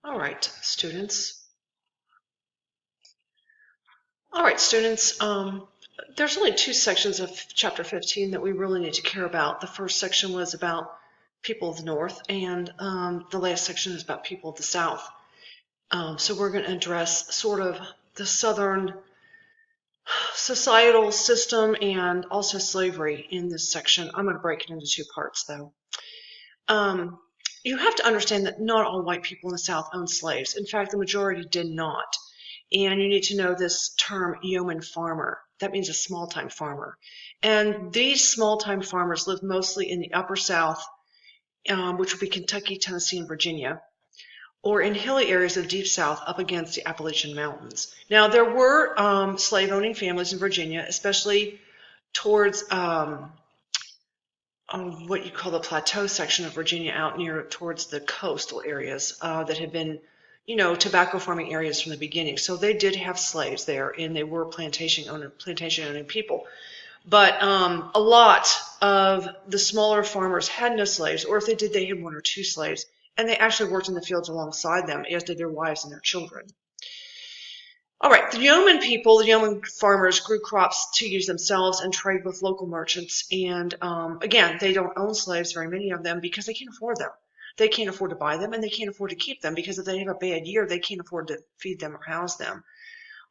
All right, students. All right, students. There's only two sections of Chapter 15 that we really need to care about. The first section was about people of the North, and the last section is about people of the South. So we're going to address sort of the Southern societal system and also slavery in this section. I'm going to break it into two parts, though. You have to understand that not all white people in the South owned slaves. In fact, the majority did not. And you need to know this term, yeoman farmer. That means a small-time farmer. And these small-time farmers lived mostly in the upper South, which would be Kentucky, Tennessee, and Virginia, or in hilly areas of the Deep South up against the Appalachian Mountains. Now, there were slave-owning families in Virginia, especially towards what you call the plateau section of Virginia out near towards the coastal areas that had been, tobacco farming areas from the beginning. So they did have slaves there, and they were plantation owning people. But a lot of the smaller farmers had no slaves, or if they did, they had one or two slaves, and they actually worked in the fields alongside them, as did their wives and their children. All right, the yeoman people, the yeoman farmers, grew crops to use themselves and trade with local merchants. And again, they don't own slaves, very many of them, because they can't afford them. They can't afford to buy them, and they can't afford to keep them, because if they have a bad year, they can't afford to feed them or house them.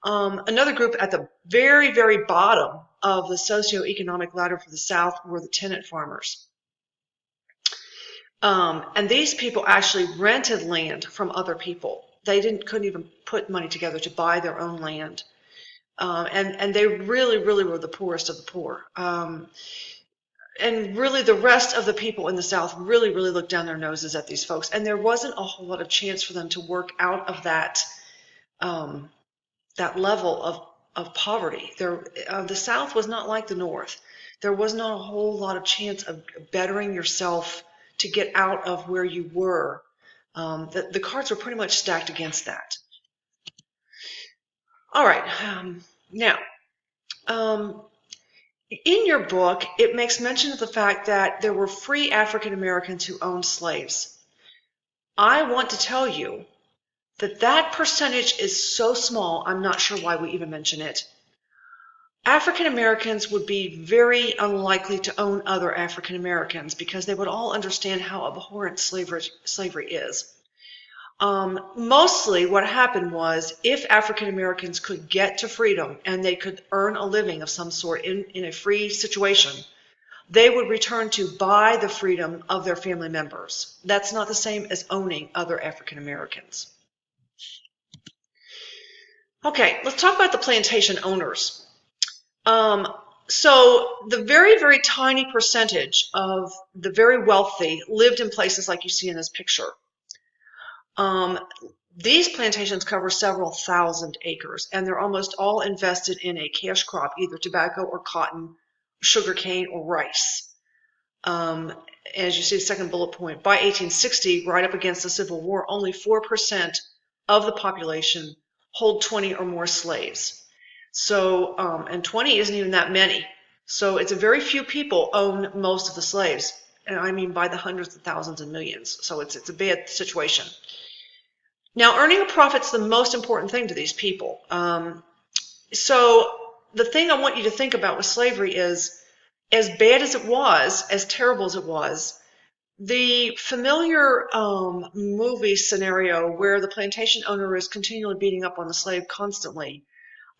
Another group at the very, very bottom of the socioeconomic ladder for the South were the tenant farmers. And these people actually rented land from other people. They couldn't even put money together to buy their own land. And they really, really were the poorest of the poor. And really the rest of the people in the South really, really looked down their noses at these folks. And there wasn't a whole lot of chance for them to work out of that level of poverty. The South was not like the North. There was not a whole lot of chance of bettering yourself to get out of where you were. The cards were pretty much stacked against that. All right, now, in your book, it makes mention of the fact that there were free African Americans who owned slaves. I want to tell you that that percentage is so small, I'm not sure why we even mention it. African Americans would be very unlikely to own other African Americans because they would all understand how abhorrent slavery is. Mostly what happened was if African Americans could get to freedom and they could earn a living of some sort in a free situation, they would return to buy the freedom of their family members. That's not the same as owning other African Americans. Okay, let's talk about the plantation owners. So the very, very tiny percentage of the very wealthy lived in places like you see in this picture. These plantations cover several thousand acres, and they're almost all invested in a cash crop, either tobacco or cotton, sugarcane or rice. As you see, the second bullet point, by 1860, right up against the Civil War, only 4% of the population hold 20 or more slaves. So, and 20 isn't even that many. So it's a very few people own most of the slaves. And I mean by the hundreds of thousands and millions. So it's a bad situation. Now, earning a profit's the most important thing to these people. So the thing I want you to think about with slavery is, as bad as it was, as terrible as it was, the familiar movie scenario where the plantation owner is continually beating up on the slave constantly,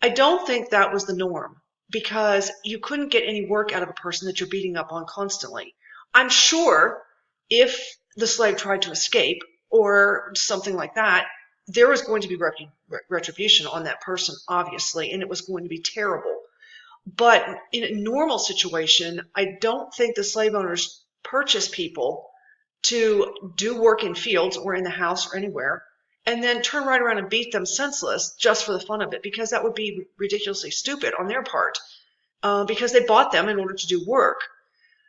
I don't think that was the norm, because you couldn't get any work out of a person that you're beating up on constantly. I'm sure if the slave tried to escape or something like that, there was going to be retribution on that person, obviously, and it was going to be terrible. But in a normal situation, I don't think the slave owners purchased people to do work in fields or in the house or anywhere, and then turn right around and beat them senseless just for the fun of it, because that would be ridiculously stupid on their part, because they bought them in order to do work.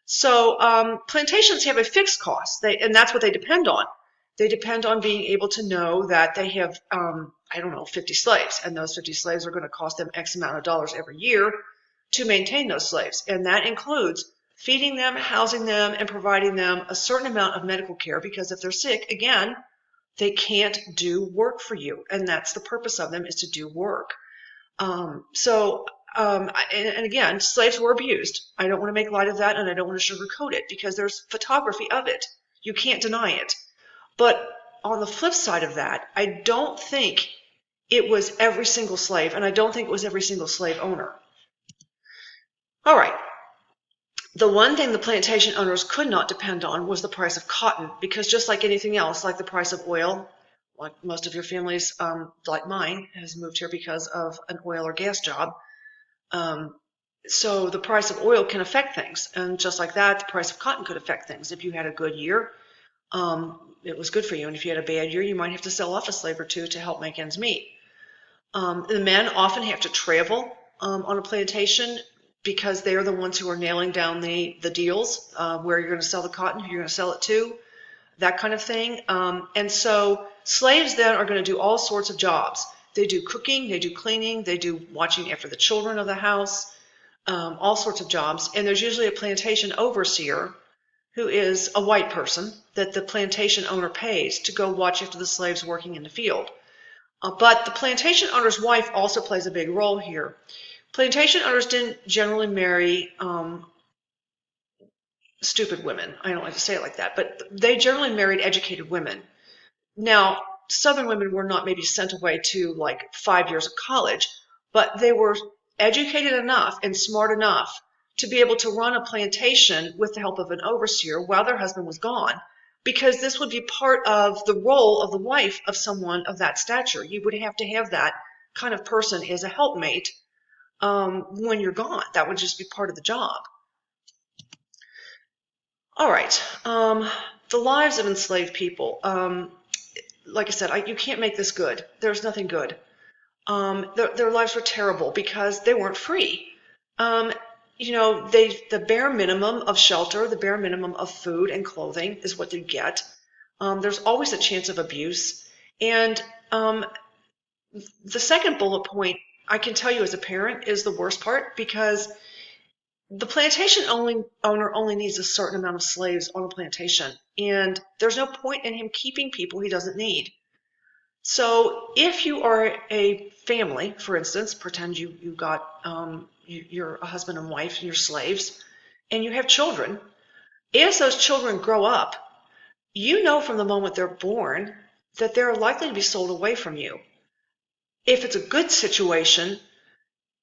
So plantations have a fixed cost, and that's what they depend on. They depend on being able to know that they have, 50 slaves, and those 50 slaves are going to cost them X amount of dollars every year to maintain those slaves. And that includes feeding them, housing them, and providing them a certain amount of medical care, because if they're sick, again, They can't do work for you, and that's the purpose of them, is to do work. And again, slaves were abused. I don't want to make light of that, and I don't want to sugarcoat it, because there's photography of it. You can't deny it. But on the flip side of that, I don't think it was every single slave, and I don't think it was every single slave owner. All right. The one thing the plantation owners could not depend on was the price of cotton, because just like anything else, like the price of oil, like most of your families, like mine, has moved here because of an oil or gas job. So the price of oil can affect things, and just like that, the price of cotton could affect things. If you had a good year, it was good for you, and if you had a bad year, you might have to sell off a slave or two to help make ends meet. The men often have to travel on a plantation, because they are the ones who are nailing down the deals, where you're going to sell the cotton, who you're going to sell it to, that kind of thing. And so slaves then are going to do all sorts of jobs. They do cooking, they do cleaning, they do watching after the children of the house, all sorts of jobs. And there's usually a plantation overseer, who is a white person that the plantation owner pays to go watch after the slaves working in the field. But the plantation owner's wife also plays a big role here. Plantation owners didn't generally marry stupid women. I don't like to say it like that, but they generally married educated women. Now, Southern women were not maybe sent away to like 5 years of college, but they were educated enough and smart enough to be able to run a plantation with the help of an overseer while their husband was gone, because this would be part of the role of the wife of someone of that stature. You would have to have that kind of person as a helpmate when you're gone. That would just be part of the job. All right. The lives of enslaved people. Like I said, you can't make this good. There's nothing good. Their lives were terrible because they weren't free. The bare minimum of shelter, the bare minimum of food and clothing is what they get. There's always a chance of abuse. And the second bullet point, I can tell you as a parent, is the worst part, because the plantation owner only needs a certain amount of slaves on a plantation, and there's no point in him keeping people he doesn't need. So if you are a family, for instance, pretend you're a husband and wife and you're slaves, and you have children. As those children grow up, you know from the moment they're born that they're likely to be sold away from you. If it's a good situation,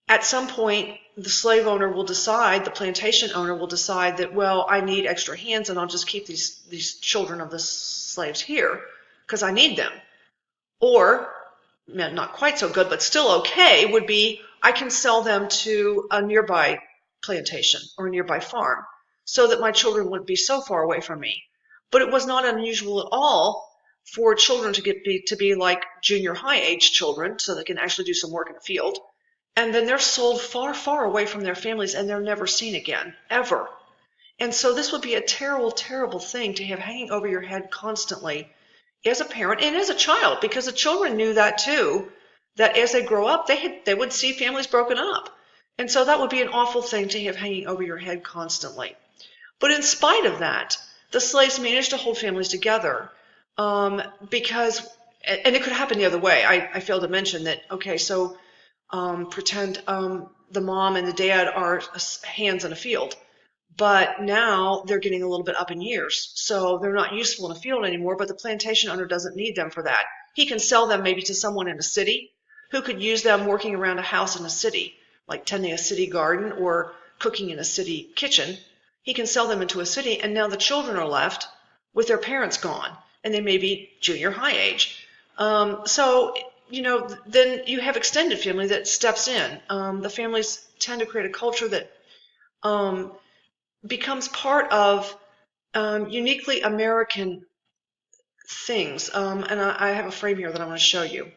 at some point the slave owner will decide, the plantation owner will decide that, well, I need extra hands and I'll just keep these children of the slaves here because I need them. Or, not quite so good, but still okay, would be I can sell them to a nearby plantation or a nearby farm so that my children wouldn't be so far away from me. But it was not unusual at all for children to be like junior high age children, so they can actually do some work in the field. And then they're sold far, far away from their families, and they're never seen again, ever. And so this would be a terrible, terrible thing to have hanging over your head constantly as a parent and as a child, because the children knew that too, that as they grow up, they would see families broken up. And so that would be an awful thing to have hanging over your head constantly. But in spite of that, the slaves managed to hold families together, because, and it could happen the other way. I failed to mention that, okay, so pretend the mom and the dad are hands in a field, but now they're getting a little bit up in years, so they're not useful in a field anymore, but the plantation owner doesn't need them for that. He can sell them maybe to someone in a city who could use them working around a house in a city, like tending a city garden or cooking in a city kitchen. He can sell them into a city, and now the children are left with their parents gone, and they may be junior high age. Then you have extended family that steps in. The families tend to create a culture that becomes part of uniquely American things. And I have a frame here that I want to show you.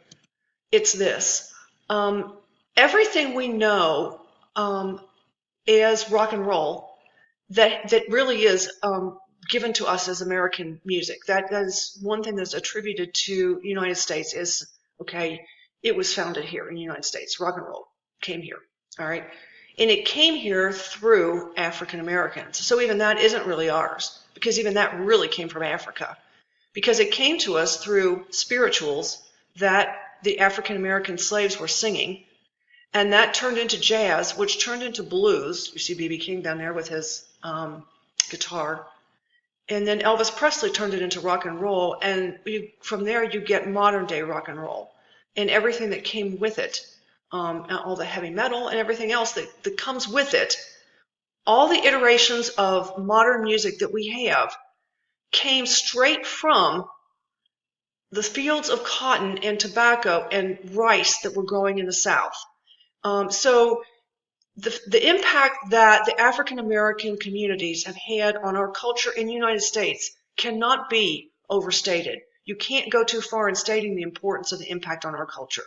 It's this. Everything we know as rock and roll that really is given to us as American music. That is one thing that's attributed to the United States is, okay, it was founded here in the United States. Rock and roll came here, all right? And it came here through African Americans. So even that isn't really ours, because even that really came from Africa. because it came to us through spirituals that the African American slaves were singing, and that turned into jazz, which turned into blues. You see B.B. King down there with his guitar. And then Elvis Presley turned it into rock and roll, and from there you get modern day rock and roll and everything that came with it, and all the heavy metal and everything else that comes with it. All the iterations of modern music that we have came straight from the fields of cotton and tobacco and rice that were growing in the South. So the impact that the African American communities have had on our culture in the United States cannot be overstated. You can't go too far in stating the importance of the impact on our culture.